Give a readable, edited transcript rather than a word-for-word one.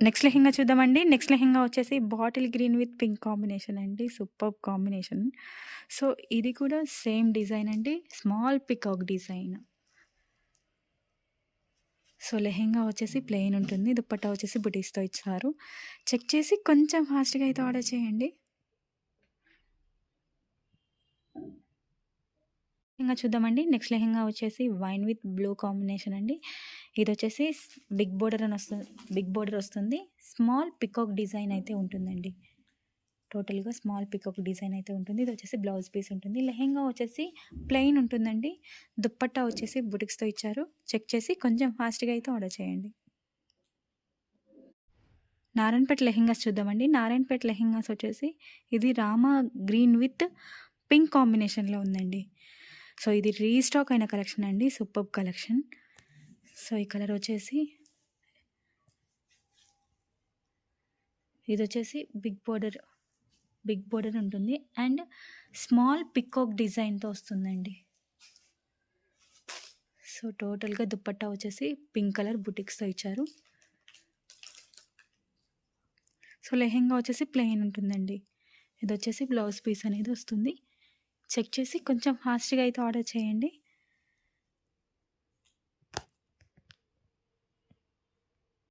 Next lehenga చూద్దామండి. Next lehenga వచ్చేసి bottle green with pink combination అండి. Superb combination. సో, ఇది కూడా సేమ్ డిజైన్ అండి. Small peacock design. So, lehenga వచ్చేసి ప్లెయిన్ ఉంటుంది. దుపట్టా వచ్చేసి బుటీస్‌తో ఇచ్చారు. చెక్ చేసి కొంచెం ఫాస్ట్‌గా అయితే ఆర్డర్ చేయండి. లెహెంగా చూద్దామండి. నెక్స్ట్ లెహెంగా వచ్చేసి వైన్ విత్ బ్లూ కాంబినేషన్ అండి. ఇదొచ్చేసి బిగ్ బోర్డర్ అని వస్తుంది. బిగ్ బోర్డర్ వస్తుంది. స్మాల్ పికాక్ డిజైన్ అయితే ఉంటుందండి. టోటల్‌గా స్మాల్ పికాక్ డిజైన్ అయితే ఉంటుంది. ఇది వచ్చేసి బ్లౌజ్ పీస్ ఉంటుంది. లెహెంగా వచ్చేసి ప్లెయిన్ ఉంటుందండి. దుపట్టా వచ్చేసి బుటిక్స్‌తో ఇచ్చారు. చెక్ చేసి కొంచెం ఫాస్ట్‌గా అయితే ఆర్డర్ చేయండి. నారాయణపేట లెహెంగాస్ చూద్దామండి. నారాయణపేట లెహెంగాస్ వచ్చేసి ఇది రామా గ్రీన్ విత్ పింక్ కాంబినేషన్‌లో ఉందండి. సో, ఇది రీస్టాక్ అయిన కలెక్షన్ అండి. Superb collection. సో, ఈ కలర్ వచ్చేసి ఇదొచ్చేసి బిగ్ బోర్డర్ ఉంటుంది. అండ్ స్మాల్ పికాక్ డిజైన్‌తో వస్తుందండి. సో, టోటల్‌గా దుపట్టా వచ్చేసి పింక్ కలర్ బుటిక్స్‌తో ఇచ్చారు. సో, లెహెంగా వచ్చేసి ప్లెయిన్ ఉంటుందండి. ఇదొచ్చేసి బ్లౌజ్ పీస్ అనేది వస్తుంది. చెక్ చేసి కొంచెం ఫాస్ట్‌గా అయితే ఆర్డర్ చేయండి.